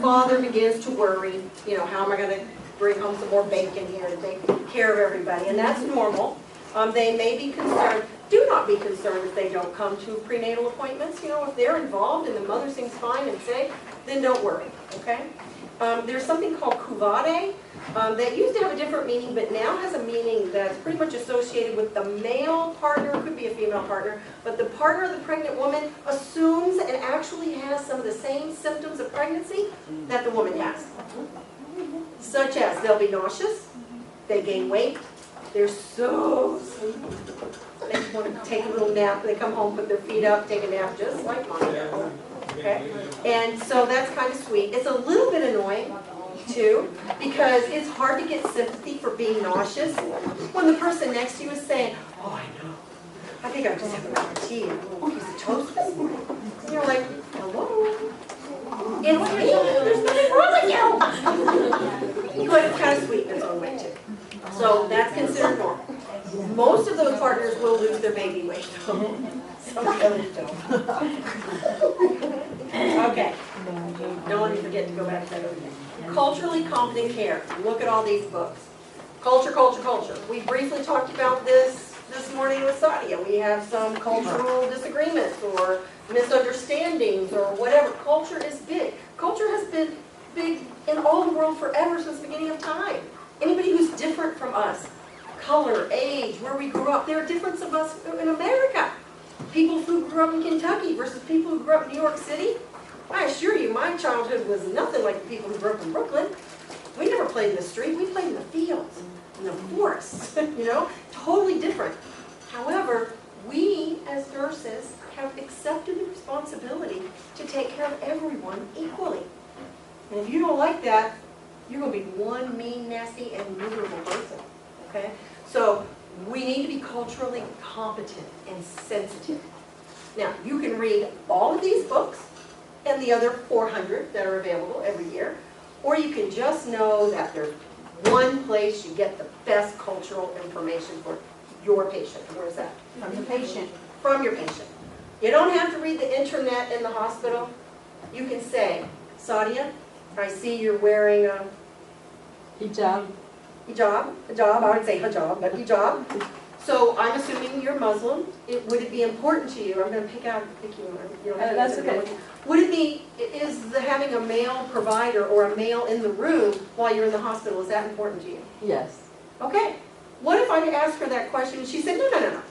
father begins to worry, you know, how am I going to bring home some more bacon here to take care of everybody? And that's normal. They may be concerned. Do not be concerned if they don't come to prenatal appointments. You know, if they're involved and the mother seems fine and safe, then don't worry, okay? There's something called couvade that used to have a different meaning, but now has a meaning that's pretty much associated with the male partner, could be a female partner, but the partner of the pregnant woman assumes and actually has some of the same symptoms of pregnancy that the woman has. Such as they'll be nauseous, they gain weight, they're so sleepy. They want to take a little nap, they come home, put their feet up, take a nap, just like mommy does. Okay? And so that's kind of sweet. It's a little bit annoying, too, because it's hard to get sympathy for being nauseous when the person next to you is saying, oh, I know. I think I'm just having a cup of tea and a little piece of toast this morning. And you're like, hello? It's me. There's nothing wrong with you. But it's kind of sweet in its own way, too. So that's considered normal. Most of those partners will lose their baby weight. Some others don't. Okay. Don't let me forget to go back to that other thing. Culturally competent care. Look at all these books. Culture, culture, culture. We briefly talked about this morning with Sadia. We have some cultural disagreements or misunderstandings or whatever. Culture is big. Culture has been big in all the world forever since the beginning of time. Anybody who's different from us, color, age, where we grew up, there are differences of us in America. People who grew up in Kentucky versus people who grew up in New York City. I assure you, my childhood was nothing like the people who grew up in Brooklyn. We never played in the street, we played in the fields, in the forests, you know, totally different. However, we as nurses have accepted the responsibility to take care of everyone equally. And if you don't like that, you're going to be one mean, nasty, and miserable person, okay? So we need to be culturally competent and sensitive. Now, you can read all of these books and the other 400 that are available every year, or you can just know that there's one place you get the best cultural information for your patient. Where is that? From the patient. From your patient. You don't have to read the internet in the hospital. You can say, Sadia, I see you're wearing a hijab. Hijab, I would say hijab, but hijab. So I'm assuming you're Muslim. Would it be important to you? I'm going to pick you. That's okay. Would it be, having a male provider or a male in the room while you're in the hospital, is that important to you? Yes. Okay. What if I asked her that question and she said, no.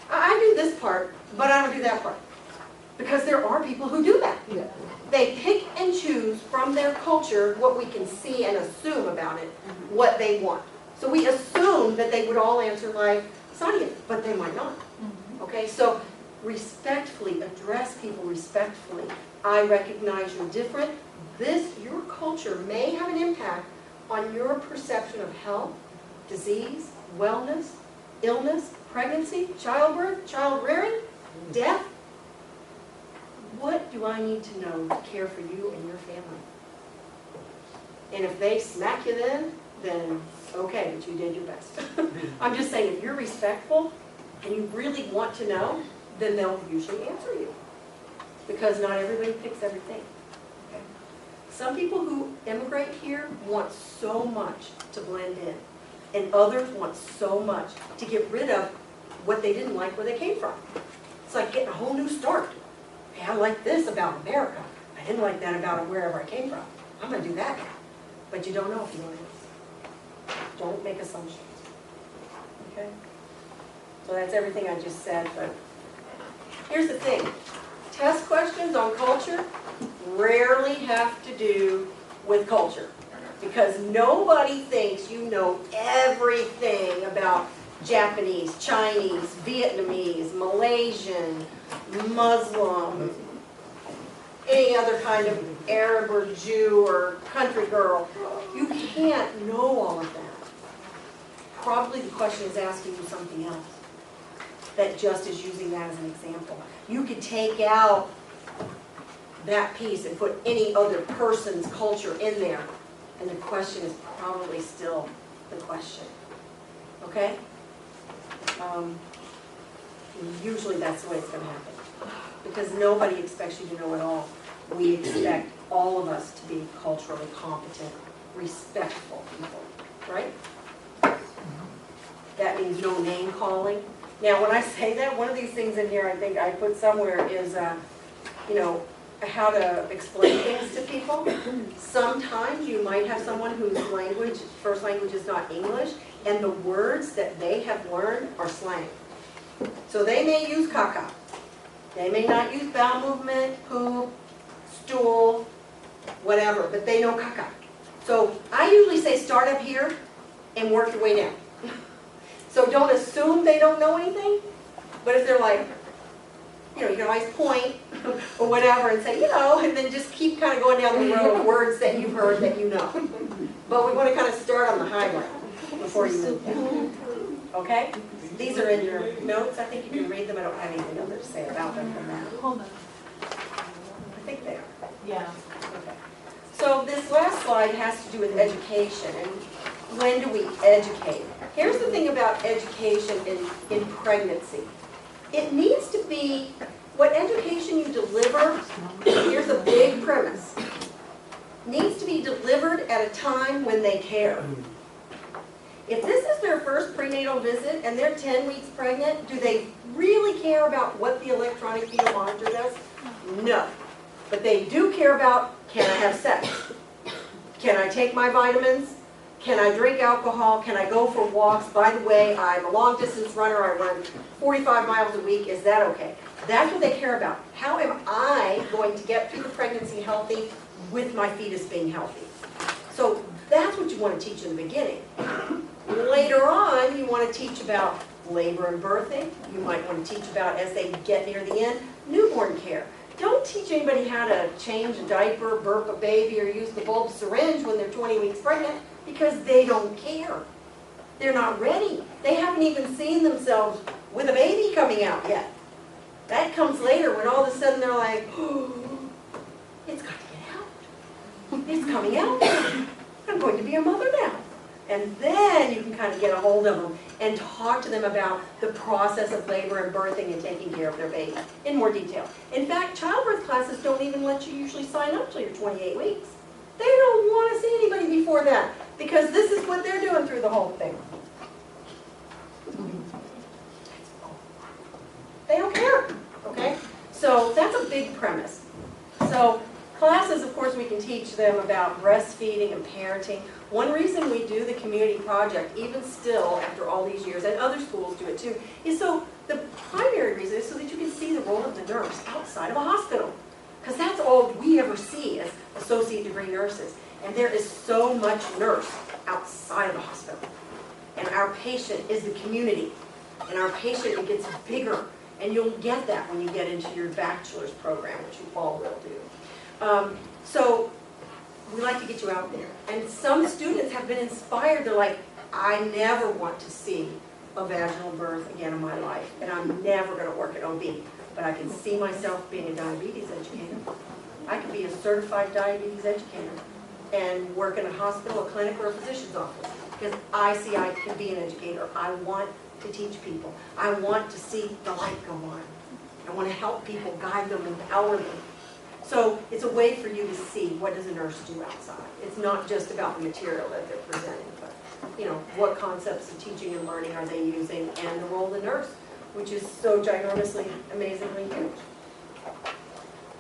I do this part, but I don't do that part. Because there are people who do that. Yeah. They pick and choose from their culture what we can see and assume about it, what they want. So we assume that they would all answer like Sadia, but they might not. Okay, so respectfully, address people respectfully. I recognize you're different. Your culture may have an impact on your perception of health, disease, wellness, illness, pregnancy, childbirth, child rearing, death. What do I need to know to care for you and your family? And if they smack you then okay, but you did your best. I'm just saying, if you're respectful and you really want to know, then they'll usually answer you. Because not everybody picks everything. Okay? Some people who immigrate here want so much to blend in. And others want so much to get rid of what they didn't like where they came from. It's like getting a whole new start. Hey, I like this about America. I didn't like that about wherever I came from. I'm going to do that now. But you don't know if you want to. Don't make assumptions. Okay? So that's everything I just said, but here's the thing. Test questions on culture rarely have to do with culture. Because nobody thinks you know everything about Japanese, Chinese, Vietnamese, Malaysian, Muslim, any other kind of Arab or Jew or country girl. You can't know all of that. Probably the question is asking you something else that just is using that as an example. You could take out that piece and put any other person's culture in there, and the question is probably still the question. Okay? Usually that's the way it's going to happen. Because nobody expects you to know it all. we expect all of us to be culturally competent, respectful people, right? That means no name calling. Now, when I say that, one of these things in here I think I put somewhere is, you know, how to explain things to people. Sometimes you might have someone whose first language is not English, and the words that they have learned are slang. So they may use caca. They may not use bowel movement, poop, stool, whatever, but they know caca. So I usually say start up here and work your way down. So don't assume they don't know anything, but if they're like, you know, you can always point or whatever and say, you know, and then just keep kind of going down the road of words that you've heard that you know. But we want to kind of start on the high ground before you move down. Okay? These are in your notes. I think you can read them. I don't have anything other to say about them from that. Hold on. I think they are. Yeah. Okay. So this last slide has to do with education and when do we educate? Here's the thing about education in pregnancy. It needs to be, what education you deliver, here's a big premise, needs to be delivered at a time when they care. If this is their first prenatal visit and they're 10 weeks pregnant, do they really care about what the electronic fetal monitor does? No. But they do care about, can I have sex? Can I take my vitamins? Can I drink alcohol? Can I go for walks? By the way, I'm a long distance runner. I run 45 miles a week. Is that okay? That's what they care about. How am I going to get through the pregnancy healthy with my fetus being healthy? So that's what you want to teach in the beginning. Later on, you want to teach about labor and birthing. You might want to teach about, as they get near the end, newborn care. Don't teach anybody how to change a diaper, burp a baby, or use the bulb syringe when they're 20 weeks pregnant, because they don't care. They're not ready. They haven't even seen themselves with a baby coming out yet. That comes later when all of a sudden they're like, oh, it's got to get out. It's coming out. I'm going to be a mother now. And then you can kind of get a hold of them and talk to them about the process of labor and birthing and taking care of their baby in more detail. In fact, childbirth classes don't even let you usually sign up till you're 28 weeks. They don't want to see anybody before that because this is what they're doing through the whole thing. They don't care, okay? So that's a big premise. So classes, of course, we can teach them about breastfeeding and parenting. One reason we do the community project, even still after all these years, and other schools do it too, is so the primary reason is so that you can see the role of the nurse outside of a hospital. Because that's all we ever see as associate degree nurses. And there is so much nurse outside of the hospital. And our patient is the community. And our patient, it gets bigger. And you'll get that when you get into your bachelor's program, which you all will do. So we like to get you out there. And some students have been inspired. They're like, I never want to see a vaginal birth again in my life. And I'm never going to work at OB. But I can see myself being a diabetes educator. I could be a certified diabetes educator and work in a hospital, a clinic, or a physician's office. Because I see I can be an educator. I want to teach people. I want to see the light go on. I want to help people, guide them, empower them. So it's a way for you to see what does a nurse do outside. It's not just about the material that they're presenting, but you know, what concepts of teaching and learning are they using, and the role of the nurse, which is so ginormously, amazingly huge.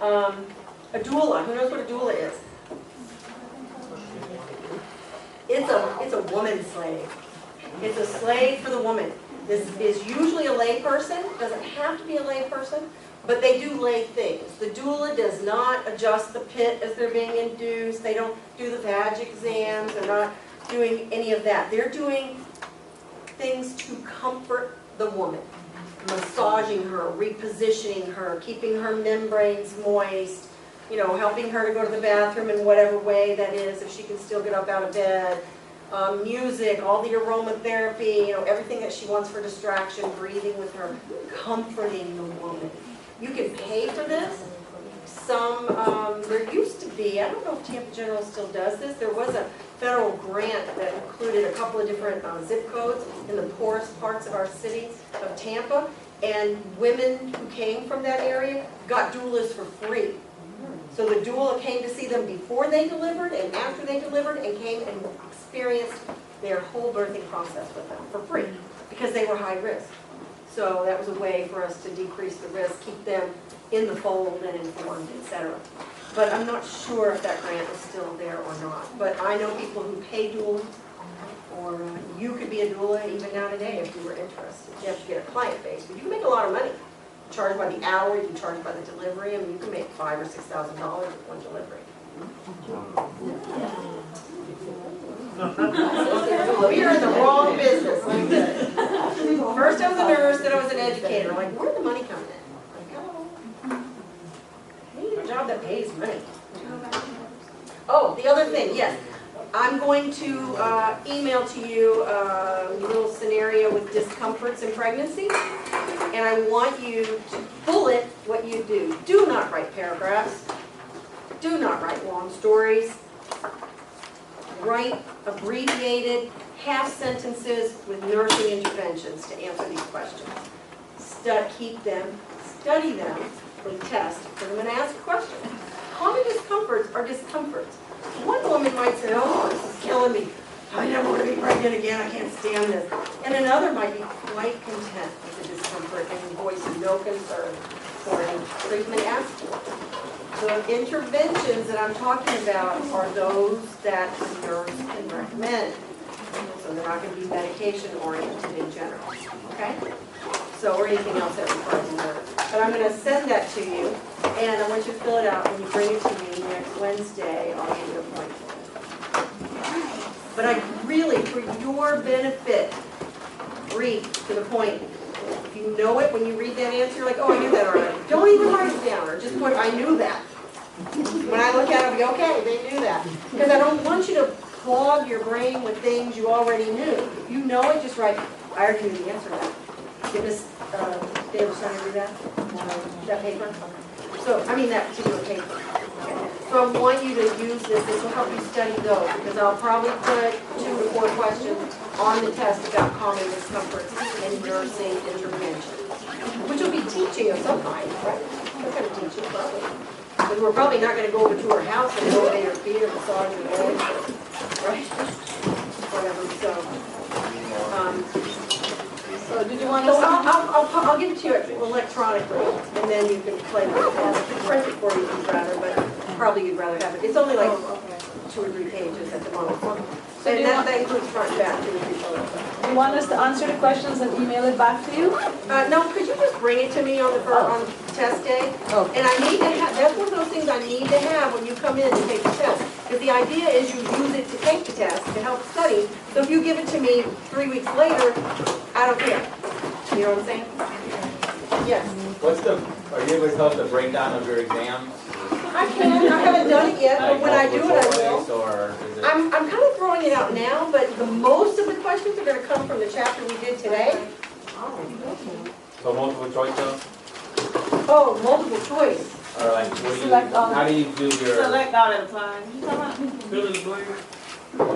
A doula. Who knows what a doula is? It's a woman slave. It's a slave for the woman. This is usually a lay person. Doesn't have to be a lay person, but they do lay things. The doula does not adjust the pit as they're being induced. They don't do the vag exams. They're not doing any of that. They're doing things to comfort the woman. Massaging her, repositioning her, keeping her membranes moist, you know, helping her to go to the bathroom in whatever way that is, if she can still get up out of bed. Music, all the aromatherapy, you know, everything that she wants for distraction, breathing with her, comforting the woman. You can pay for this. There used to be, I don't know if Tampa General still does this, there was a federal grant that included a couple of different zip codes in the poorest parts of our city of Tampa, and women who came from that area got doulas for free. So the doula came to see them before they delivered and after they delivered, and came and experienced their whole birthing process with them for free, because they were high risk. So that was a way for us to decrease the risk, keep them in the fold and informed, etc. But I'm not sure if that grant is still there or not. But I know people who pay doula, or you could be a doula even now today if you were interested. You have to get a client base, but you can make a lot of money. You charge by the hour, you charge by the delivery. I mean, you can make $5,000 or $6,000 with one delivery. We are in the wrong business. Let me tell you. First I was a nurse, then I was an educator. I'm like, where's the money coming in? Like, oh, I need a job that pays money. Oh, the other thing, yes. I'm going to email to you a little scenario with discomforts in pregnancy. And I want you to bullet what you do. Do not write paragraphs. Do not write long stories. Write abbreviated half sentences with nursing interventions to answer these questions. Keep them, study them for the test, for them and ask questions. Common discomforts are discomforts. One woman might say, oh, this is killing me. I never want to be pregnant again. I can't stand this. And another might be quite content with the discomfort and voice no concern for any treatment asked for. The interventions that I'm talking about are those that the nurse can recommend. So they're not going to be medication oriented in general. Okay? So, or anything else that requires a nurse. But I'm going to send that to you, and I want you to fill it out. When you bring it to me next Wednesday, I'll give you a point. But I really, for your benefit, read to the point. If you know it, when you read that answer, you're like, oh, I knew that already. Don't even write it down, or just put, I knew that. When I look at it, I'll be, okay, they knew that. Because I don't want you to clog your brain with things you already knew. If you know it, just write, I already knew the answer to that. Did Miss Davis do that? That paper? So, I mean that particular paper. So I want you to use this. This will help you study those, because I'll probably put 2 to 4 questions on the test about common discomforts and nursing interventions, which will be teaching of some kind, right? Some kind of teaching, probably. Because we're probably not going to go over to her house and elevate her feet or massage her legs, right? Whatever. So did you want So us I'll give it to you electronically, and then you can play with it. I can print it for you if you'd rather, but probably you'd rather have it. It's only like 2 or 3 pages at the moment. So And that includes front and back, 2 or 3 photos. do you want us to answer the questions and email it back to you? No, could you just bring it to me on test day? Oh. And I need to have, that's one of those things I need to have when you come in to take the test. Because the idea is you use it to take the test, to help study. So if you give it to me 3 weeks later, I don't care. You know what I'm saying? Yes. Are you able to tell us the breakdown of your exams? I can. I haven't done it yet, but when I do it, I will. Or is it... I'm kind of throwing it out now, but the most of the questions are going to come from the chapter we did today. So multiple choice though? Oh, multiple choice. Or like, what do you, Select all. how do you do your Select all at a time. multiple choice? Like,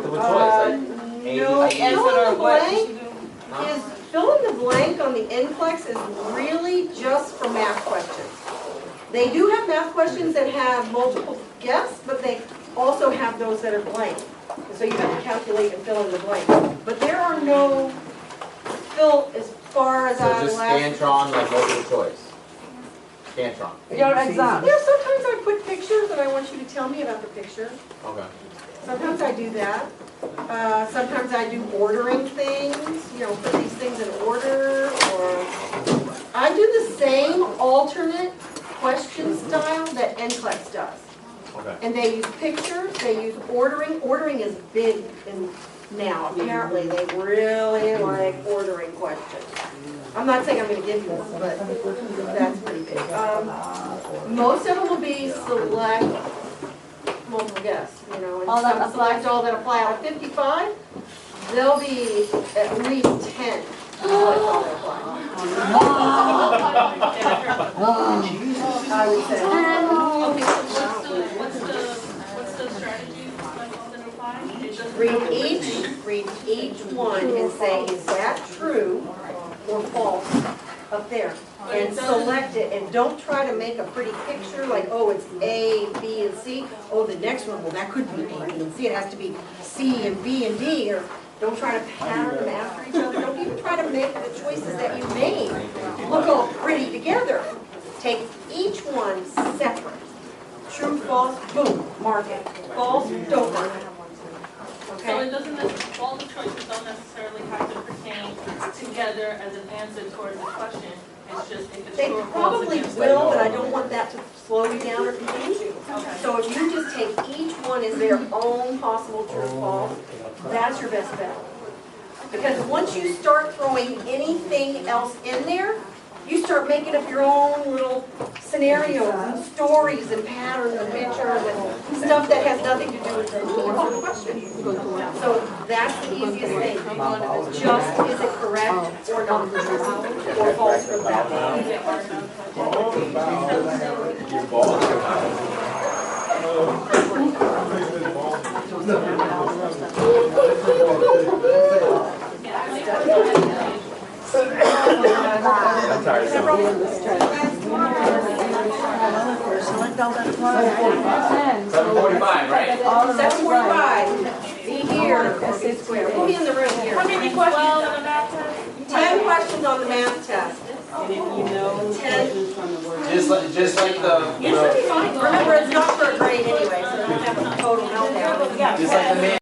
No, like fill Answer in the what blank you do. is, fill in the blank on the NCLEX is really just for math questions. They do have math questions that have multiple guess, but they also have those that are blank. So you have to calculate and fill in the blank. But there are no fill as far as so I just last. Scantron, like multiple choice. Scantron. Your exam. Yeah, sometimes I put pictures and I want you to tell me about the picture. Okay. Sometimes I do that. Sometimes I do ordering things, you know, put these things in order, or I do the same alternate question style that NCLEX does. Okay. And they use pictures, they use ordering. Ordering is big now. Apparently, they really like ordering questions. I'm not saying I'm going to give you one, but that's pretty big. Most of them will be select multiple guess, you know, and All that some select all that apply. Out of 55, there'll be at least 10 select all that apply. I would say. Okay, so what's the strategy like all that apply? It's just Read each one and say, is that true or false? up there and select it, and don't try to make a pretty picture like, oh, it's A, B, and C. Oh, the next one, well, that couldn't be A, B, and C, it has to be C and B and D, or don't try to pattern them after each other. Don't even try to make the choices that you made look all pretty together. Take each one separate. True, false, boom, mark it. False, don't mark it. So Okay? it doesn't, all the choices don't necessarily have to pertain together as an answer towards the question. It's just if it's They true or false probably against. will, but I don't want that to slow you down or confuse you. Okay. So if you just take each one as their own possible true or false, that's your best bet. Because once you start throwing anything else in there, you start making up your own little scenarios and stories and patterns and pictures and stuff that has nothing to do with the question. So that's the easiest thing. Just, is it correct or not? Or false for that one. Your boss. I'm sorry. Select all that's right. 7:45, right? 7:45, be here. We'll be in the room here. How many questions on the math test? 10 questions on the math test. And if you know 10. from the word. Just like the, You should be fine. Remember, it's not for a grade anyway, so don't have a total meltdown. just like the man.